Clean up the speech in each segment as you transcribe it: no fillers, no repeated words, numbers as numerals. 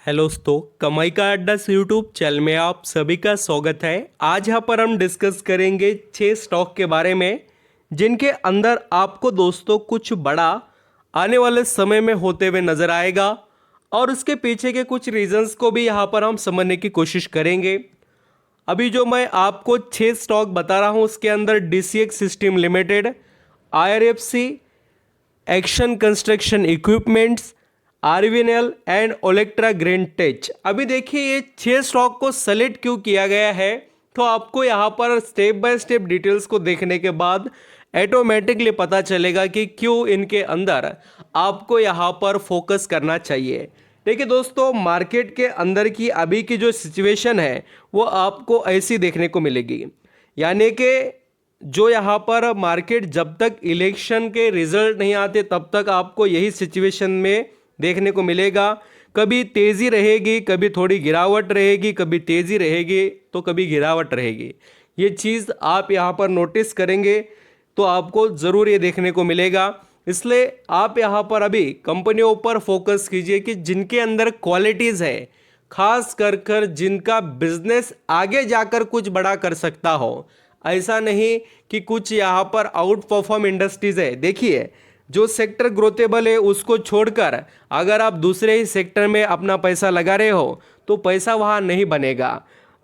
Hello दोस्तों, कमाई का अड्डा से यूट्यूब चैनल में आप सभी का स्वागत है। आज यहाँ पर हम डिस्कस करेंगे 6 स्टॉक के बारे में जिनके अंदर आपको दोस्तों कुछ बड़ा आने वाले समय में होते हुए नजर आएगा और उसके पीछे के कुछ रीजंस को भी यहाँ पर हम समझने की कोशिश करेंगे। अभी जो मैं आपको 6 स्टॉक बता रहा हूँ उसके अंदर DCX system limited, IRFC, action construction equipments, RVNL and Olectra green tech. अभी देखिए ये 6 स्टॉक को सेलेक्ट क्यों किया गया है, तो आपको यहाँ पर स्टेप बाय स्टेप डिटेल्स को देखने के बाद ऑटोमेटिकली पता चलेगा कि क्यों इनके अंदर आपको यहाँ पर फोकस करना चाहिए। देखिए दोस्तों, मार्केट के अंदर की अभी की जो सिचुएशन है वो आपको ऐसी देखने को मिलेगी, यानी कि जो यहाँ पर मार्केट जब तक इलेक्शन के रिजल्ट नहीं आते तब तक आपको यही सिचुएशन में देखने को मिलेगा। कभी तेज़ी रहेगी, कभी थोड़ी गिरावट रहेगी, कभी तेज़ी रहेगी तो कभी गिरावट रहेगी। ये चीज़ आप यहाँ पर नोटिस करेंगे तो आपको ज़रूर ये देखने को मिलेगा। इसलिए आप यहाँ पर अभी कंपनियों पर फोकस कीजिए कि जिनके अंदर क्वालिटीज़ है, खास कर जिनका बिजनेस आगे जाकर कुछ बड़ा कर सकता हो। ऐसा नहीं कि कुछ यहाँ पर आउट परफॉर्म इंडस्ट्रीज है। देखिए, जो सेक्टर ग्रोथेबल है उसको छोड़कर अगर आप दूसरे ही सेक्टर में अपना पैसा लगा रहे हो तो पैसा वहाँ नहीं बनेगा।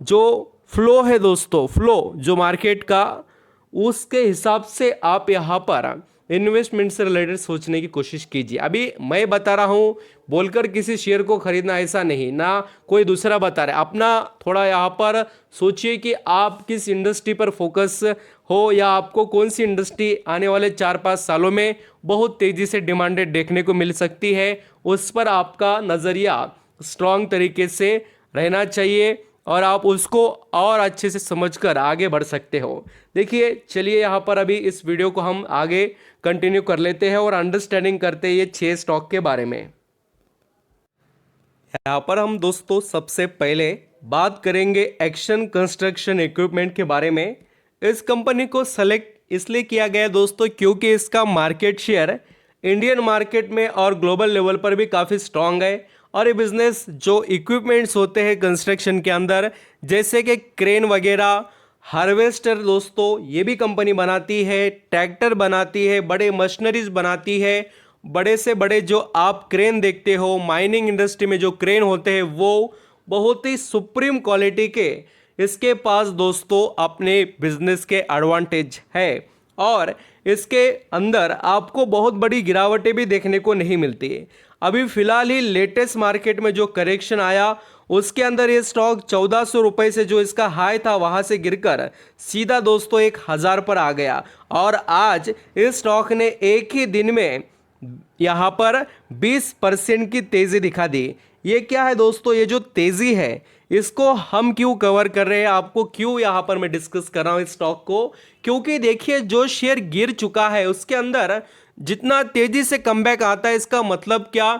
जो फ्लो है दोस्तों, फ्लो जो मार्केट का, उसके हिसाब से आप यहाँ पर इन्वेस्टमेंट से रिलेटेड सोचने की कोशिश कीजिए। अभी मैं बता रहा हूँ बोलकर किसी शेयर को खरीदना ऐसा नहीं, ना कोई दूसरा बता रहा है। अपना थोड़ा यहाँ पर सोचिए कि आप किस इंडस्ट्री पर फोकस हो या आपको कौन सी इंडस्ट्री आने वाले 4-5 सालों में बहुत तेज़ी से डिमांडेड देखने को मिल सकती है, उस पर आपका नज़रिया स्ट्रॉन्ग तरीके से रहना चाहिए और आप उसको और अच्छे से समझकर आगे बढ़ सकते हो। देखिए, चलिए यहाँ पर अभी इस वीडियो को हम आगे कंटिन्यू कर लेते हैं और अंडरस्टैंडिंग करते हैं ये 6 स्टॉक के बारे में। यहाँ पर हम दोस्तों सबसे पहले बात करेंगे एक्शन कंस्ट्रक्शन इक्विपमेंट के बारे में। इस कंपनी को सेलेक्ट इसलिए किया गया दोस्तों क्योंकि इसका मार्केट शेयर इंडियन मार्केट में और ग्लोबल लेवल पर भी काफ़ी स्ट्रांग है और ये बिजनेस जो इक्विपमेंट्स होते हैं कंस्ट्रक्शन के अंदर, जैसे कि क्रेन वगैरह, हार्वेस्टर दोस्तों, ये भी कंपनी बनाती है, ट्रैक्टर बनाती है, बड़े मशीनरीज बनाती है। बड़े से बड़े जो आप क्रेन देखते हो माइनिंग इंडस्ट्री में, जो क्रेन होते हैं वो बहुत ही सुप्रीम क्वालिटी के इसके पास दोस्तों अपने बिजनेस के एडवांटेज है और इसके अंदर आपको बहुत बड़ी गिरावटें भी देखने को नहीं मिलती है। अभी फिलहाल ही लेटेस्ट मार्केट में जो करेक्शन आया उसके अंदर ये स्टॉक 1400 रुपये से जो इसका हाई था वहां से गिरकर सीधा दोस्तों 1000 पर आ गया और आज इस स्टॉक ने एक ही दिन में यहाँ पर 20% की तेजी दिखा दी। ये क्या है दोस्तों, ये जो तेजी है इसको हम क्यों कवर कर रहे हैं, आपको क्यों यहाँ पर मैं डिस्कस कर रहा हूँ इस स्टॉक को, क्योंकि देखिए जो शेयर गिर चुका है उसके अंदर जितना तेजी से कमबैक आता है, इसका मतलब क्या,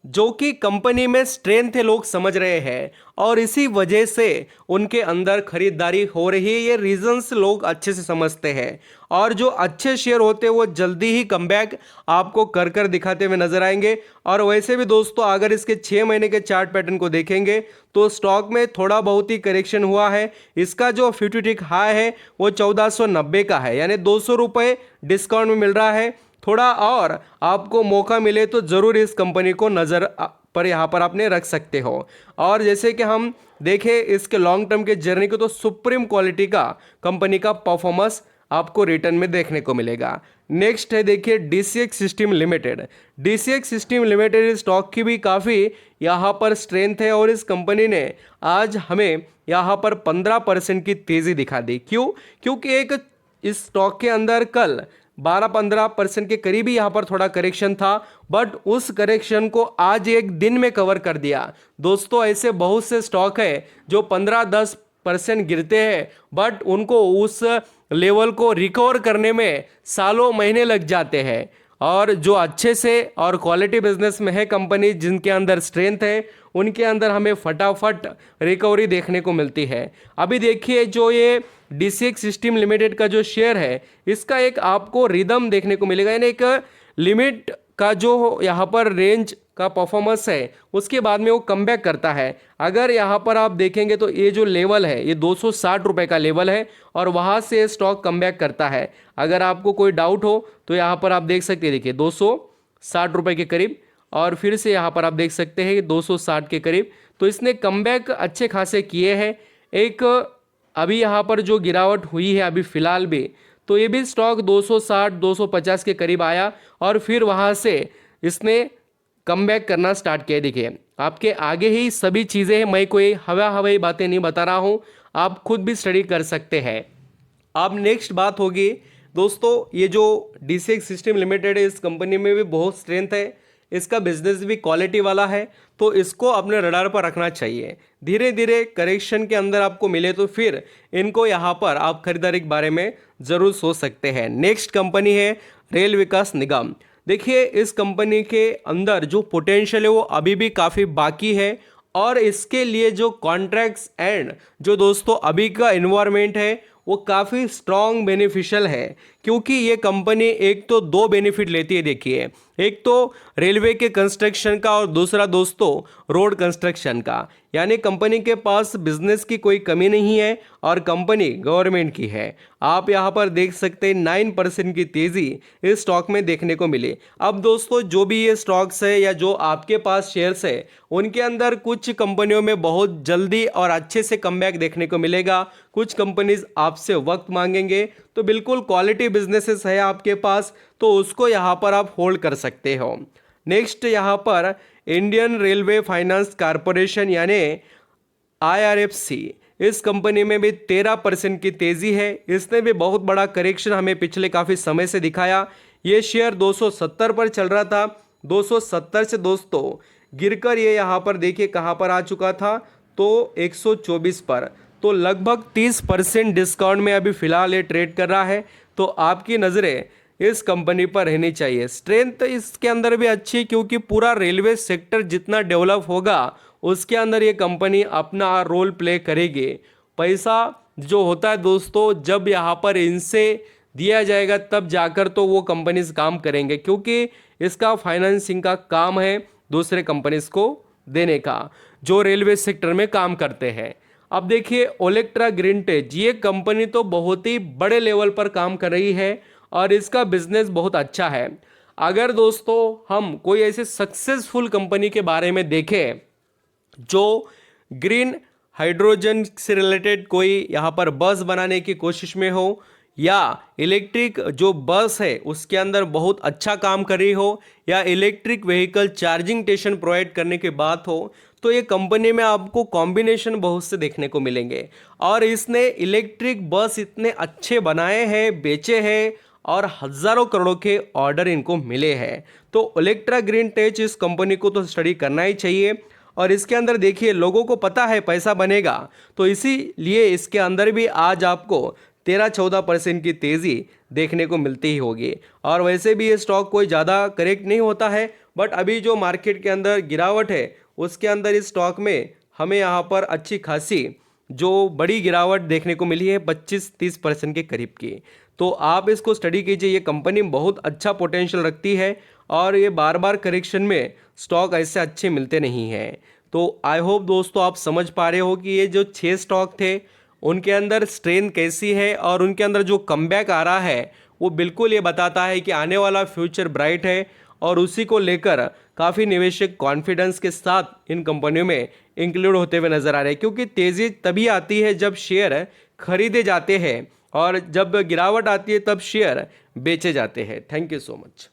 जो कि कंपनी में स्ट्रेंथ है लोग समझ रहे हैं और इसी वजह से उनके अंदर खरीदारी हो रही है। ये रीजंस लोग अच्छे से समझते हैं और जो अच्छे शेयर होते हैं वो जल्दी ही कमबैक आपको कर दिखाते हुए नजर आएंगे। और वैसे भी दोस्तों अगर इसके 6 महीने के चार्ट पैटर्न को देखेंगे तो स्टॉक में थोड़ा बहुत ही करेक्शन हुआ है। इसका जो 50 हाई है वो 1490 का है, यानी 200 रुपये डिस्काउंट में मिल रहा है। थोड़ा और आपको मौका मिले तो ज़रूर इस कंपनी को नज़र पर यहाँ पर आपने रख सकते हो। और जैसे कि हम देखें इसके लॉन्ग टर्म के जर्नी को, तो सुप्रीम क्वालिटी का कंपनी का परफॉर्मेंस आपको रिटर्न में देखने को मिलेगा। नेक्स्ट है देखिए DCX system limited. DCX system limited stock की भी काफ़ी यहाँ पर स्ट्रेंथ है और इस कंपनी ने आज हमें यहाँ पर 15% की तेज़ी दिखा दी। क्यों? क्योंकि एक इस स्टॉक के अंदर कल 12-15% के करीब ही यहाँ पर थोड़ा करेक्शन था, बट उस करेक्शन को आज एक दिन में कवर कर दिया। दोस्तों ऐसे बहुत से स्टॉक है जो 15-10% गिरते हैं बट उनको उस लेवल को रिकवर करने में सालों महीने लग जाते हैं। और जो अच्छे से और क्वालिटी बिजनेस में है कंपनी, जिनके अंदर स्ट्रेंथ है, उनके अंदर हमें फटाफट रिकवरी देखने को मिलती है। अभी देखिए जो ये DCX सिस्टम लिमिटेड का जो शेयर है इसका एक आपको रिदम देखने को मिलेगा, यानी एक लिमिट का जो यहाँ पर रेंज का परफॉर्मेंस है उसके बाद में वो कमबैक करता है। अगर यहाँ पर आप देखेंगे तो ये जो लेवल है ये 260 रुपये का लेवल है और वहाँ से स्टॉक कमबैक करता है। अगर आपको कोई डाउट हो तो यहाँ पर आप देख सकते हैं, देखिए 260 रुपये के करीब और फिर से यहाँ पर आप देख सकते हैं 260 के करीब। तो इसने कमबैक अच्छे खासे किए हैं। एक अभी यहाँ पर जो गिरावट हुई है अभी फ़िलहाल भी, तो ये भी स्टॉक 260 250 के करीब आया और फिर वहाँ से इसने कमबैक करना स्टार्ट किया। देखिए आपके आगे ही सभी चीज़ें हैं, मैं कोई हवाई बातें नहीं बता रहा हूँ, आप खुद भी स्टडी कर सकते हैं। अब नेक्स्ट बात होगी दोस्तों, ये जो DCX सिस्टम लिमिटेड है इस कंपनी में भी बहुत स्ट्रेंथ है, इसका बिजनेस भी क्वालिटी वाला है, तो इसको अपने रडार पर रखना चाहिए। धीरे धीरे करेक्शन के अंदर आपको मिले तो फिर इनको यहाँ पर आप खरीदारी के बारे में ज़रूर सोच सकते हैं। नेक्स्ट कंपनी है रेल विकास निगम। देखिए इस कंपनी के अंदर जो पोटेंशियल है वो अभी भी काफ़ी बाकी है और इसके लिए जो कॉन्ट्रैक्ट्स एंड जो दोस्तों अभी का इन्वायरमेंट है वो काफ़ी स्ट्रॉन्ग बेनिफिशियल है, क्योंकि ये कंपनी एक तो दो बेनिफिट लेती है। देखिए एक तो रेलवे के कंस्ट्रक्शन का और दूसरा दोस्तों रोड कंस्ट्रक्शन का, यानी कंपनी के पास बिजनेस की कोई कमी नहीं है और कंपनी गवर्नमेंट की है। आप यहाँ पर देख सकते हैं 9% की तेज़ी इस स्टॉक में देखने को मिली। अब दोस्तों जो भी ये स्टॉक्स है या जो आपके पास शेयर्स है उनके अंदर कुछ कंपनियों में बहुत जल्दी और अच्छे से कमबैक देखने को मिलेगा, कुछ कंपनीज आपसे वक्त मांगेंगे। तो बिल्कुल क्वालिटी बिजनेसेस है आपके पास तो उसको यहाँ पर आप होल्ड कर सकते हो। नेक्स्ट यहाँ पर इंडियन रेलवे फाइनेंस कॉरपोरेशन यानी IRFC, इस कंपनी में भी 13% की तेज़ी है। इसने भी बहुत बड़ा करेक्शन हमें पिछले काफ़ी समय से दिखाया। ये शेयर 270 पर चल रहा था, 270 से दोस्तों गिरकर ये यहाँ पर देखिए कहाँ पर आ चुका था, तो 124 पर, तो लगभग 30% डिस्काउंट में अभी फ़िलहाल ये ट्रेड कर रहा है। तो आपकी नज़रें इस कंपनी पर रहनी चाहिए। स्ट्रेंथ इसके अंदर भी अच्छी, क्योंकि पूरा रेलवे सेक्टर जितना डेवलप होगा उसके अंदर ये कंपनी अपना रोल प्ले करेगी। पैसा जो होता है दोस्तों जब यहाँ पर इनसे दिया जाएगा तब जाकर तो वो कंपनीज काम करेंगे, क्योंकि इसका फाइनेंसिंग का काम है दूसरे कंपनीज को देने का जो रेलवे सेक्टर में काम करते हैं। अब देखिए ओलेक्ट्रा ग्रीन टेक, ये कंपनी तो बहुत ही बड़े लेवल पर काम कर रही है और इसका बिजनेस बहुत अच्छा है। अगर दोस्तों हम कोई ऐसे सक्सेसफुल कंपनी के बारे में देखें जो ग्रीन हाइड्रोजन से रिलेटेड कोई यहाँ पर बस बनाने की कोशिश में हो या इलेक्ट्रिक जो बस है उसके अंदर बहुत अच्छा काम कर रही हो या electric vehicle charging station provide करने की बात हो, तो ये कंपनी में आपको कॉम्बिनेशन बहुत से देखने को मिलेंगे। और इसने इलेक्ट्रिक बस इतने अच्छे बनाए हैं, बेचे हैं और हज़ारों करोड़ों के ऑर्डर इनको मिले हैं। तो ओलेक्ट्रा ग्रीन टेक इस कंपनी को तो स्टडी करना ही चाहिए। और इसके अंदर देखिए लोगों को पता है पैसा बनेगा, तो इसीलिए इसके अंदर भी आज आपको 13-14% की तेज़ी देखने को मिलती ही होगी। और वैसे भी ये स्टॉक कोई ज़्यादा करेक्ट नहीं होता है, बट अभी जो मार्केट के अंदर गिरावट है उसके अंदर इस स्टॉक में हमें यहाँ पर अच्छी खासी जो बड़ी गिरावट देखने को मिली है 25-30% के करीब की। तो आप इसको स्टडी कीजिए, ये कंपनी बहुत अच्छा पोटेंशियल रखती है और ये बार बार करेक्शन में स्टॉक ऐसे अच्छे मिलते नहीं हैं। तो आई होप दोस्तों आप समझ पा रहे हो कि ये जो 6 स्टॉक थे उनके अंदर स्ट्रेंथ कैसी है और उनके अंदर जो कमबैक आ रहा है वो बिल्कुल ये बताता है कि आने वाला फ्यूचर ब्राइट है और उसी को लेकर काफ़ी निवेशक कॉन्फिडेंस के साथ इन कंपनियों में इंक्लूड होते हुए नजर आ रहे हैं, क्योंकि तेज़ी तभी आती है जब शेयर खरीदे जाते हैं और जब गिरावट आती है तब शेयर बेचे जाते हैं। Thank you so much.